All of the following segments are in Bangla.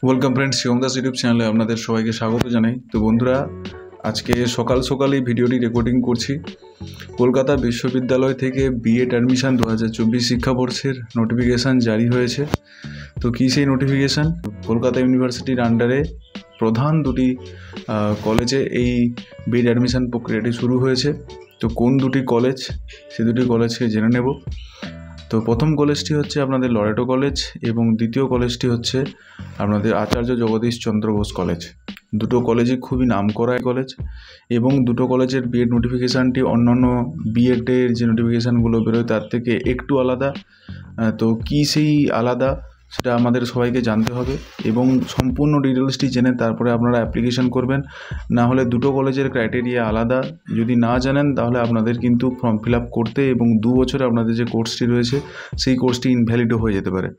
Welcome friends, Shivam Das YouTube চ্যানেলে আপনাদের সবাইকে স্বাগত জানাই। তো বন্ধুরা, আজকে সকাল সকালই ভিডিওটি রেকর্ডিং করছি। কলকাতা বিশ্ববিদ্যালয় থেকে বিএড অ্যাডমিশন 2024 শিক্ষাবর্ষের নোটিফিকেশান জারি হয়েছে। তো কী সেই নোটিফিকেশান? কলকাতা ইউনিভার্সিটির আন্ডারে প্রধান দুটি কলেজে এই বিএড অ্যাডমিশন প্রক্রিয়াটি শুরু হয়েছে। তো কোন দুটি কলেজ, সে দুটি কলেজকে জেনে নেব। তো প্রথম কলেজটি হচ্ছে আপনাদের লরেটো কলেজ এবং দ্বিতীয় কলেজটি হচ্ছে আপনাদের আচার্য জগদীশ চন্দ্র বোস কলেজ। দুটো কলেজই খুবই নামকরা কলেজ এবং দুটো কলেজের বিএড নোটিফিকেশানটি অন্যান্য বিএডের যে নোটিফিকেশানগুলো বেরোয় তার থেকে একটু আলাদা। তো কী সেই আলাদা সেটা আমাদের সবাইকে জানতে হবে এবং সম্পূর্ণ ডিটেলসটি জেনে তারপরে আপনারা অ্যাপ্লিকেশন করবেন। না হলে দুটো কলেজের ক্রাইটেরিয়া আলাদা, যদি না জানেন তাহলে আপনাদের কিন্তু ফর্ম ফিল আপ করতে এবং 2 বছরে আপনাদের যে কোর্সটি রয়েছে সেই কোর্সটি ইনভ্যালিডও হয়ে যেতে পারে।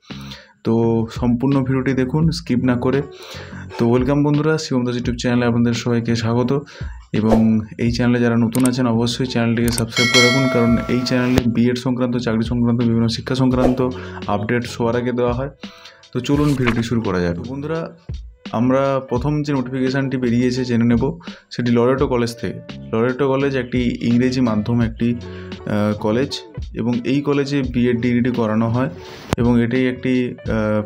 তো সম্পূর্ণ ভিডিওটি দেখুন, স্কিপ না করে। তো ওয়েলকাম বন্ধুরা, শিবম দাস ইউটিউব চ্যানেলে আপনাদের সবাইকে স্বাগত। এবং এই চ্যানেলে যারা নতুন আছেন অবশ্যই চ্যানেলটিকে সাবস্ক্রাইব করে রাখুন, কারণ এই চ্যানেলে বিএড সংক্রান্ত, চাকরি সংক্রান্ত, বিভিন্ন শিক্ষা সংক্রান্ত আপডেট সবার আগে দেওয়া হয়। তো চলুন ভিডিওটি শুরু করা যায়। তো বন্ধুরা, আমরা প্রথম যে নোটিফিকেশানটি বেরিয়েছে জেনে নেব, সেটি লরেটো কলেজ থেকে। লরেটো কলেজ একটি ইংরেজি মাধ্যম একটি কলেজ এবং এই কলেজে বিএড ডিগ্রিটি করানো হয় এবং এটি একটি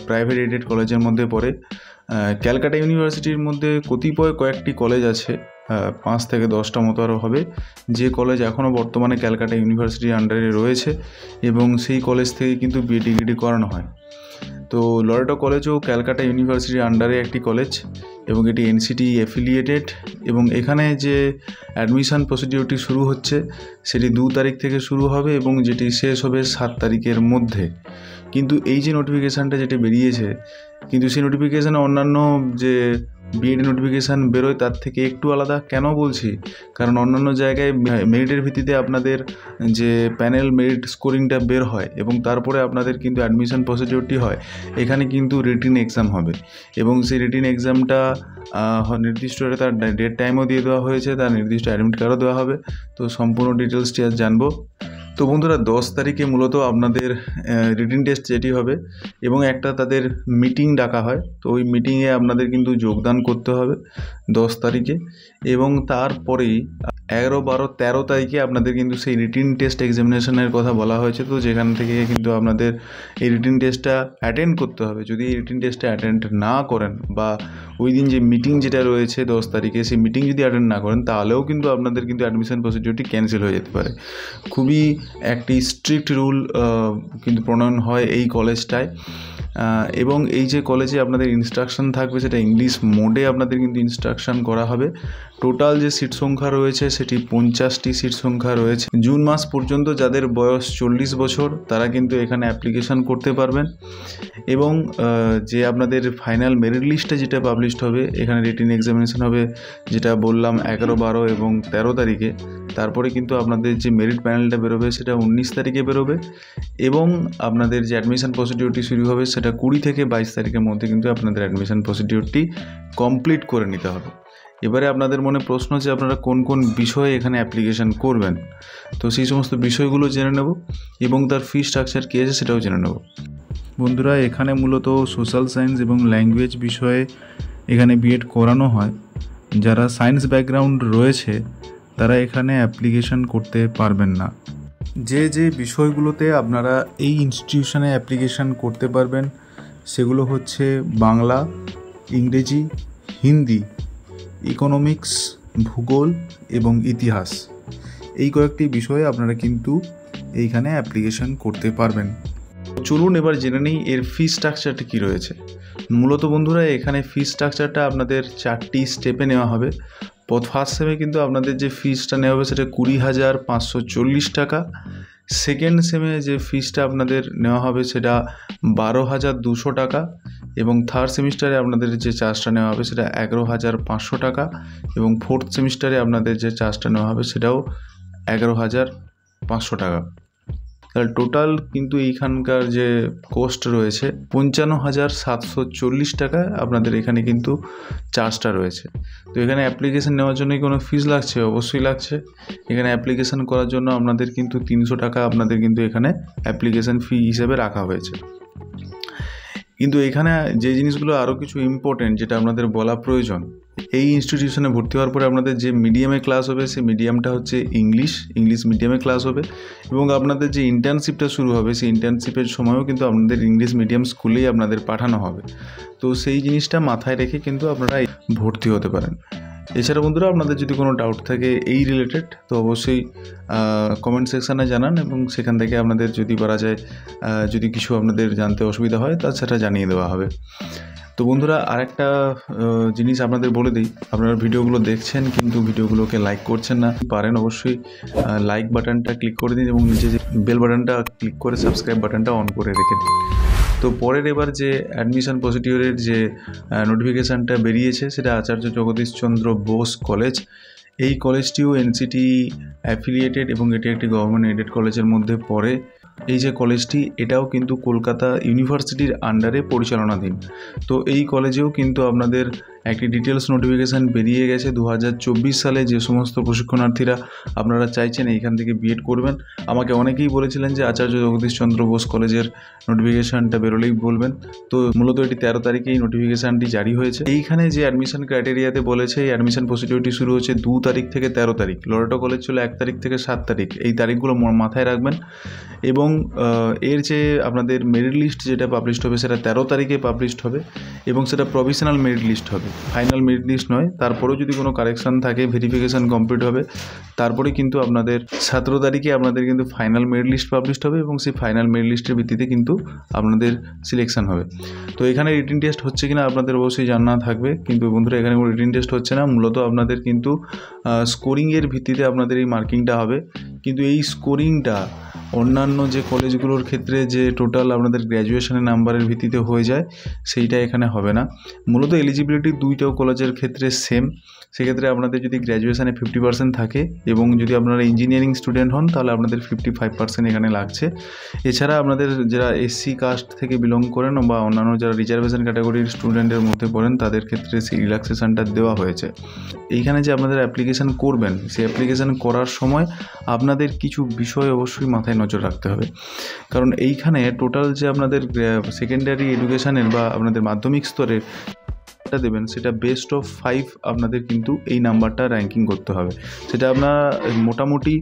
প্রাইভেট এডেড কলেজের মধ্যে পড়ে। ক্যালকাটা ইউনিভার্সিটির মধ্যে কয়েকটি কলেজ আছে, 5 থেকে 10টা মতো আরও হবে, যে কলেজ এখনও বর্তমানে ক্যালকাটা ইউনিভার্সিটির আন্ডারে রয়েছে এবং সেই কলেজ থেকে কিন্তু বিএড ডিগ্রিটি করানো হয়। তো লরেটো কলেজও ক্যালকাটা ইউনিভার্সিটির আন্ডারে একটি কলেজ এবং এটি এনসিটি অ্যাফিলিয়েটেড এবং এখানে যে অ্যাডমিশান প্রসিডিওরটি শুরু হচ্ছে সেটি 2 তারিখ থেকে শুরু হবে এবং যেটি শেষ হবে 7 তারিখের মধ্যে। কিন্তু এই যে নোটিফিকেশানটা যেটি বেরিয়েছে, কিন্তু সেই নোটিফিকেশানে অন্যান্য যে বিএড নোটিফিকেশান বেরোয় তার থেকে একটু আলাদা। কেন বলছি? কারণ অন্যান্য জায়গায় মেরিটের ভিত্তিতে আপনাদের যে প্যানেল মেরিট স্কোরিংটা বের হয় এবং তারপরে আপনাদের কিন্তু অ্যাডমিশন প্রসিডিওরটি হয়। এখানে কিন্তু রিটিন এক্সাম হবে এবং সেই রিটিন এক্সামটা নির্দিষ্ট তার ডেট টাইমও দিয়ে দেওয়া হয়েছে, তার নির্দিষ্ট অ্যাডমিট কার্ডও দেওয়া হবে। তো সম্পূর্ণ ডিটেলসটি আজ জানবো। তো বন্ধুরা, 10 তারিখে মূলত আপনাদের রিটিন টেস্ট যেটি হবে এবং একটা তাদের মিটিং ডাকা হয়। তো ওই মিটিংয়ে আপনাদের কিন্তু যোগদান করতে হবে 10 তারিখে এবং তারপরেই 11, 12, 13 তারিখে আপনাদের কিন্তু সেই রিটিন টেস্ট এক্সামিনেশনের কথা বলা হয়েছে। তো যেখান থেকে কিন্তু আপনাদের এই রিটিন টেস্টটা অ্যাটেন্ড করতে হবে। যদি এই রিটিন টেস্টটা অ্যাটেন্ড না করেন বা ওই দিন যে মিটিং যেটা রয়েছে 10 তারিখে সেই মিটিং যদি অ্যাটেন্ড না করেন তাহলেও কিন্তু আপনাদের কিন্তু অ্যাডমিশন প্রসিডিওরটি ক্যান্সেল হয়ে যেতে পারে। খুবই একটি স্ট্রিক্ট রুল কিন্তু প্রণয়ন হয় এই কলেজটায় এবং এই যে কলেজে আপনাদের ইনস্ট্রাকশন থাকবে সেটা ইংলিশ মোডে আপনাদের কিন্তু ইনস্ট্রাকশন করা হবে। টোটাল যে সিট সংখ্যা রয়েছে সেটি 50টি সিট সংখ্যা রয়েছে। জুন মাস পর্যন্ত যাদের বয়স 40 বছর তারা কিন্তু এখানে অ্যাপ্লিকেশান করতে পারবেন এবং যে আপনাদের ফাইনাল মেরিট লিস্টে যেটা পাবলিশড হবে, এখানে রিটিন এক্সামিনেশন হবে যেটা বললাম 11, 12 এবং 13 তারিখে। তারপরে কিন্তু আপনাদের যে মেরিট প্যানেলটা বেরোবে সেটা 19 তারিখে বেরোবে এবং আপনাদের যে অ্যাডমিশন প্রসিডিওরটি শুরু হবে সেটা 20 থেকে 22 তারিখের মধ্যে কিন্তু আপনাদের অ্যাডমিশন প্রসিডিওরটি কমপ্লিট করে নিতে হবে। এবারে আপনাদের মনে প্রশ্ন যে আপনারা কোন কোন বিষয়ে এখানে অ্যাপ্লিকেশান করবেন, তো সেই সমস্ত বিষয়গুলো জেনে নেব এবং তার ফি স্ট্রাকচার কী আছে সেটাও জেনে নেব। বন্ধুরা, এখানে মূলত সোশ্যাল সায়েন্স এবং ল্যাঙ্গুয়েজ বিষয়ে এখানে বিএড করানো হয়। যারা সায়েন্স ব্যাকগ্রাউন্ড রয়েছে তারা এখানে অ্যাপ্লিকেশান করতে পারবেন না। যে যে বিষয়গুলোতে আপনারা এই ইনস্টিটিউশনে অ্যাপ্লিকেশান করতে পারবেন সেগুলো হচ্ছে বাংলা, ইংরেজি, হিন্দি, ইকোনমিক্স, ভূগোল এবং ইতিহাস। এই কয়েকটি বিষয়ে আপনারা কিন্তু এইখানে অ্যাপ্লিকেশান করতে পারবেন। চলুন এবার জেনে নিই এর ফি স্ট্রাকচারটা কী রয়েছে। মূলত বন্ধুরা, এখানে ফি স্ট্রাকচারটা আপনাদের 4টি স্টেপে নেওয়া হবে। ফার্স্ট সেমে কিন্তু আপনাদের যে ফিসটা নেওয়া হবে সেটা 20,540 টাকা। সেকেন্ড সেমে যে ফিসটা আপনাদের নেওয়া হবে সেটা 12,200 টাকা এবং থার্ড সেমিস্টারে আপনাদের যে চার্জটা নেওয়া হবে সেটা 11,500 টাকা এবং ফোর্থ সেমিস্টারে আপনাদের যে চার্জটা নেওয়া হবে সেটাও 11,500 টাকা। তাহলে টোটাল কিন্তু এইখানকার যে কোস্ট রয়েছে 55,740 টাকা আপনাদের এখানে কিন্তু চার্জটা রয়েছে। তো এখানে অ্যাপ্লিকেশান নেওয়ার জন্য কোনো ফিস লাগছে? অবশ্যই লাগছে। এখানে অ্যাপ্লিকেশান করার জন্য আপনাদের কিন্তু 300 টাকা আপনাদের কিন্তু এখানে অ্যাপ্লিকেশান ফি হিসেবে রাখা হয়েছে। কিন্তু এখানে যে জিনিসগুলো আরও কিছু ইম্পর্টেন্ট যেটা আপনাদের বলা প্রয়োজন, এই ইনস্টিটিউশনে ভর্তি হওয়ার পরে আপনাদের যে মিডিয়ামে ক্লাস হবে সেই মিডিয়ামটা হচ্ছে ইংলিশ মিডিয়ামে ক্লাস হবে, এবং আপনাদের যে ইন্টার্নশিপটা শুরু হবে সেই ইন্টার্নশিপের সময়ও কিন্তু আপনাদের ইংলিশ মিডিয়াম স্কুলেই আপনাদের পাঠানো হবে। তো সেই জিনিসটা মাথায় রেখে কিন্তু আপনারা ভর্তি হতে পারেন। এছাড়া বন্ধুরা, আপনাদের যদি কোনো ডাউট থাকে এই রিলেটেড তো অবশ্যই কমেন্ট সেকশানে জানান, এবং সেখান থেকে আপনাদের যদি পারা যায় যদি কিছু আপনাদের জানতে অসুবিধা হয় তা সেটা জানিয়ে দেওয়া হবে। তো বন্ধুরা, আরেকটা জিনিস আপনাদের বলে দিই, আপনারা ভিডিওগুলো দেখছেন কিন্তু ভিডিওগুলোকে লাইক করছেন না। পারেন অবশ্যই লাইক বাটনটা ক্লিক করে দিন এবং নিচে যে বেল বাটনটা ক্লিক করে সাবস্ক্রাইব বাটনটা অন করে রেখে দিন। তো পরের এবার যে অ্যাডমিশন প্রসিডিওরের যে নোটিফিকেশানটা বেরিয়েছে সেটা আচার্য জগদীশচন্দ্র বোস কলেজ। এই কলেজটিও এনসিটি অ্যাফিলিয়েটেড এবং এটি একটি গভর্নমেন্ট এডেড কলেজের মধ্যে পড়ে। এই যে কলেজটি, এটাও কিন্তু কলকাতা ইউনিভার্সিটির আন্ডারে পরিচালনাধীন। তো এই কলেজেও কিন্তু আপনাদের একটি ডিটেলস নোটিফিকেশান বেরিয়ে গেছে 2024 সালে। যে সমস্ত প্রশিক্ষণার্থীরা আপনারা চাইছেন এইখান থেকে বিএড করবেন, আমাকে অনেকেই বলেছিলেন যে আচার্য জগদীশচন্দ্র বোস কলেজের নোটিফিকেশানটা বেরোলেই বলবেন। তো মূলত এটি 13 তারিখেই নোটিফিকেশানটি জারি হয়েছে। এইখানে যে অ্যাডমিশন ক্রাইটেরিয়াতে বলেছে, এই অ্যাডমিশন প্রসিডিওরটি শুরু হচ্ছে 2 তারিখ থেকে 13 তারিখ। লরেটো কলেজ ছিল 1 তারিখ থেকে 7 তারিখ। এই তারিখগুলো মাথায় রাখবেন। এবং এর যে আপনাদের মেরিট লিস্ট যেটা পাবলিশড হবে সেটা 13 তারিখে পাবলিশড হবে, এবং সেটা প্রভিশনাল মেরিট লিস্ট হবে, ফাইনাল মেরিট লিস্ট নয়। তারপরেও যদি কোনো কারেকশান থাকে, ভেরিফিকেশান কমপ্লিট হবে, তারপরে কিন্তু আপনাদের 17 তারিখে আপনাদের কিন্তু ফাইনাল মেরিট লিস্ট পাবলিশড হবে, এবং সেই ফাইনাল মেরিট লিস্টের ভিত্তিতে কিন্তু আপনাদের সিলেকশন হবে। তো এখানে রিটিন টেস্ট হচ্ছে কিনা আপনাদের অবশ্যই জানা থাকবে, কিন্তু বন্ধুরা এখানে কোনো রিটিন টেস্ট হচ্ছে না। মূলত আপনাদের কিন্তু স্কোরিংয়ের ভিত্তিতে আপনাদের এই মার্কিংটা হবে। কিন্তু এই স্কোরিংটা অন্যান্য যে কলেজগুলোর ক্ষেত্রে যে টোটাল আপনাদের গ্র্যাজুয়েশনের নাম্বারের ভিত্তিতে হয়ে যায়, সেইটা এখানে হবে না। মূলত এলিজিবিলিটি দুইটাও কলেজের ক্ষেত্রে সেম। সেক্ষেত্রে আপনাদের যদি গ্র্যাজুয়েশানে 50% থাকে এবং যদি আপনারা ইঞ্জিনিয়ারিং স্টুডেন্ট হন তাহলে আপনাদের 55% এখানে লাগছে। এছাড়া আপনাদের যারা এসসি কাস্ট থেকে বিলং করেন বা অন্যান্য যারা রিজার্ভেশন ক্যাটাগরির স্টুডেন্টের মধ্যে পড়েন তাদের ক্ষেত্রে সেই রিল্যাক্সেশনটা দেওয়া হয়েছে। এইখানে যে আপনাদের অ্যাপ্লিকেশান করবেন, সেই অ্যাপ্লিকেশান করার সময় আপনাদের কিছু বিষয় অবশ্যই মাথায় নজর রাখতে হবে। কারণ এইখানে টোটাল যে আপনাদের সেকেন্ডারি এডুকেশানের বা আপনাদের মাধ্যমিক স্তরের দেবেন সেটা বেস্ট অফ 5 আপনাদের কিন্তু এই নাম্বারটা র্যাঙ্কিং করতে হবে। সেটা আপনার মোটামুটি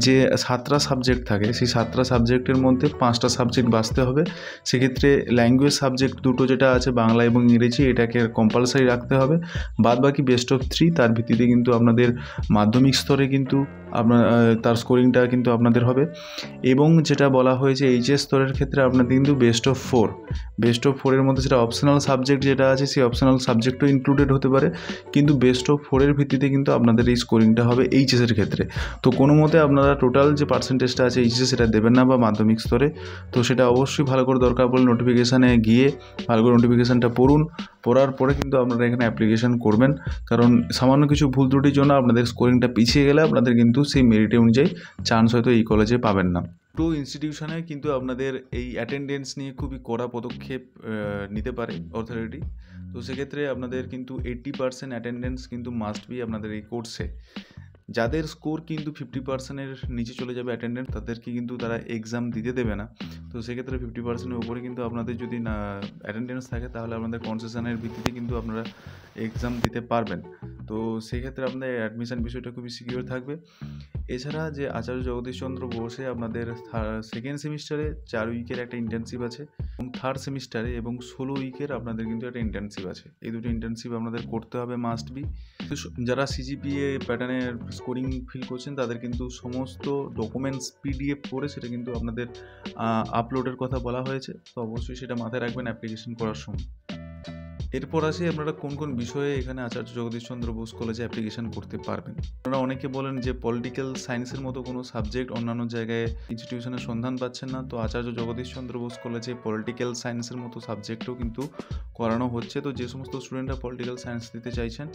যে 7টা সাবজেক্ট থাকে সেই 7টা সাবজেক্টের মধ্যে 5টা সাবজেক্ট বাছতে হবে। সেক্ষেত্রে ল্যাঙ্গুয়েজ সাবজেক্ট দুটো যেটা আছে বাংলা এবং ইংরেজি, এটাকে কম্পালসারি রাখতে হবে। বাদ বাকি বেস্ট অফ 3 তার ভিত্তিতে কিন্তু আপনাদের মাধ্যমিক স্তরে কিন্তু আপনার তার স্কোরিংটা কিন্তু আপনাদের হবে। এবং যেটা বলা হয়েছে এইচএস স্তরের ক্ষেত্রে আপনাদের কিন্তু বেস্ট অফ 4 এর মধ্যে সেটা অপশনাল সাবজেক্ট যেটা আছে সেই অপশনাল সাবজেক্টও ইনক্লুডেড হতে পারে, কিন্তু বেস্ট অফ 4 এর ভিত্তিতে কিন্তু আপনাদের এই স্কোরিংটা হবে এইচএসের ক্ষেত্রে। তো কোনো মতে আপনারা টোটাল যে পার্সেন্টেজটা আছে এইচএসে সেটা দেবেন না বা মাধ্যমিক স্তরে। তো সেটা অবশ্যই ভালো করে দরকার পড়লে নোটিফিকেশানে গিয়ে ভালো করে নোটিফিকেশানটা পড়ার পরে কিন্তু আপনারা এখানে অ্যাপ্লিকেশান করবেন। কারণ সামান্য কিছু ভুল ত্রুটির জন্য আপনাদের স্কোরিংটা পিছিয়ে গেলে আপনাদের কিন্তু সেই মেরিটে অনুযায়ী চান্স হয়তো এই কলেজে পাবেন না। দুটো ইনস্টিটিউশনে কিন্তু আপনাদের এই অ্যাটেন্ডেন্স নিয়ে খুবই কড়া পদক্ষেপ নিতে পারে অথরিটি। তো সেক্ষেত্রে আপনাদের কিন্তু 80% অ্যাটেন্ডেন্স কিন্তু মাস্ট বি আপনাদের এই কোর্সে। যাদের স্কোর কিন্তু 50%-এর নিচে চলে যাবে অ্যাটেন্ডেন্স, তাদেরকে কিন্তু তারা এক্সাম দিতে দেবে না। তো সেক্ষেত্রে 50%-এর উপরে কিন্তু আপনাদের যদি না অ্যাটেন্ডেন্স থাকে তাহলে আপনাদের কনসেশনের ভিত্তিতে কিন্তু আপনারা এক্সাম দিতে পারবেন। তো সেক্ষেত্রে আপনাদের অ্যাডমিশন বিষয়টা খুবই সিকিউর থাকবে। এছাড়া যে আচার্য জগদীশচন্দ্র বোসে আপনাদের সেকেন্ড সেমিস্টারে 4 উইকের একটা ইন্টার্নশিপ আছে, এবং থার্ড সেমিস্টারে এবং 16 উইকের আপনাদের কিন্তু একটা ইন্টার্নশিপ আছে। এই দুটো ইন্টার্নশিপ আপনাদের করতে হবে মাস্ট বি। যারা সিজিপিএ প্যাটার্নের স্কোরিং ফিল করছেন তাদের কিন্তু সমস্ত ডকুমেন্টস পিডিএফ করে সেটা কিন্তু আপনাদের আপলোডের কথা বলা হয়েছে। তো অবশ্যই সেটা মাথায় রাখবেন অ্যাপ্লিকেশন করার সময়। এরপর আসি আপনারা কোন কোন বিষয়ে এখানে আচার্য জগদীশচন্দ্র বোস কলেজে অ্যাপ্লিকেশন করতে পারবেন। আপনারা অনেকে বলেন যে পলিটিক্যাল সায়েন্সের মতো কোনো সাবজেক্ট অন্যান্য জায়গায় ইনস্টিটিউশনের সন্ধান পাচ্ছেন না। তো আচার্য জগদীশচন্দ্র বোস কলেজে পলিটিক্যাল সায়েন্সের মতো সাবজেক্টও কিন্তু করানো হচ্ছে। তো যে সমস্ত স্টুডেন্টরা পলিটিক্যাল সায়েন্স দিতে চাইছেন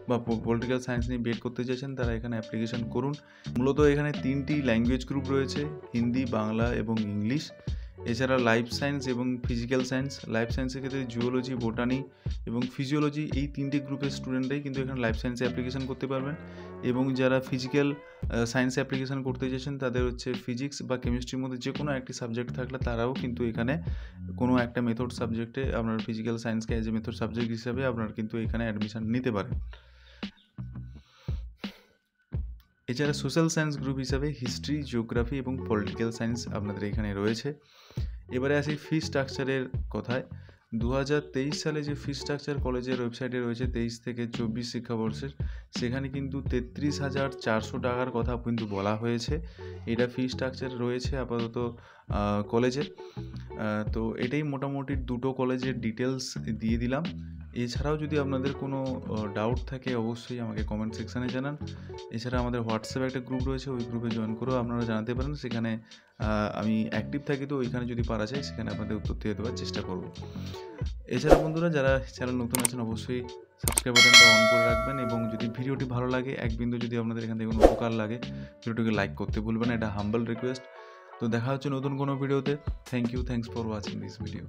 বা পলিটিক্যাল সায়েন্স নিয়ে বিএড করতে চাইছেন তারা এখানে অ্যাপ্লিকেশন করুন। মূলত এখানে 3টি ল্যাঙ্গুয়েজ গ্রুপ রয়েছে, হিন্দি, বাংলা এবং ইংলিশ। এছাড়া লাইফ সায়েন্স এবং ফিজিক্যাল সায়েন্স, লাইফ সায়েন্সের ক্ষেত্রে জুওলজি, বোটানি এবং ফিজিওলজি, এই তিনটে গ্রুপের স্টুডেন্টরাই কিন্তু এখানে লাইফ সায়েন্সে অ্যাপ্লিকেশন করতে পারবেন। এবং যারা ফিজিক্যাল সায়েন্সে অ্যাপ্লিকেশন করতে চাইছেন তাদের হচ্ছে ফিজিক্স বা কেমিস্ট্রির মধ্যে যে কোনো একটি সাবজেক্ট থাকলে তারাও কিন্তু এখানে কোনো একটা মেথড সাবজেক্টে আপনার ফিজিক্যাল সায়েন্সকে অ্যাজ এ মেথড সাবজেক্ট হিসাবে আপনার কিন্তু এখানে অ্যাডমিশন নিতে পারেন। এছাড়া সোশ্যাল সায়েন্স গ্রুপ হিসাবে হিস্ট্রি, জিওগ্রাফি এবং পলিটিক্যাল সায়েন্স আপনাদের এখানে রয়েছে। এবারে আসি ফি স্ট্রাকচারের কথায়। 2023 সালে যে ফি স্ট্রাকচার কলেজের ওয়েবসাইটে রয়েছে 23 থেকে 24 শিক্ষাবর্ষের, সেখানে কিন্তু 33,400 টাকার কথা কিন্তু বলা হয়েছে। এটা ফি স্ট্রাকচার রয়েছে আপাতত কলেজের। তো এটাই মোটামুটি দুটো কলেজের ডিটেলস দিয়ে দিলাম। এছাড়াও যদি আপনাদের কোনো ডাউট থাকে অবশ্যই আমাকে কমেন্ট সেকশানে জানান। এছাড়া আমাদের হোয়াটসঅ্যাপে একটা গ্রুপ রয়েছে, ওই গ্রুপে জয়েন করেও আপনারা জানাতে পারেন। সেখানে আমি অ্যাক্টিভ থাকি, তো ওইখানে যদি পারা যায় সেখানে আপনাদের উত্তর দিয়ে দেওয়ার চেষ্টা করব। এছাড়া বন্ধুরা যারা চ্যানেল নতুন আছেন অবশ্যই সাবস্ক্রাইব বাটনটা অন করে রাখবেন, এবং যদি ভিডিওটি ভালো লাগে, এক বিন্দু যদি আপনাদের এখান থেকে কোনো উপকার লাগে, ভিডিওটিকে লাইক করতে ভুলবেন না, এটা হাম্বল রিকোয়েস্ট। তো দেখা হচ্ছে নতুন কোনো ভিডিওতে। Thanks for watching this video.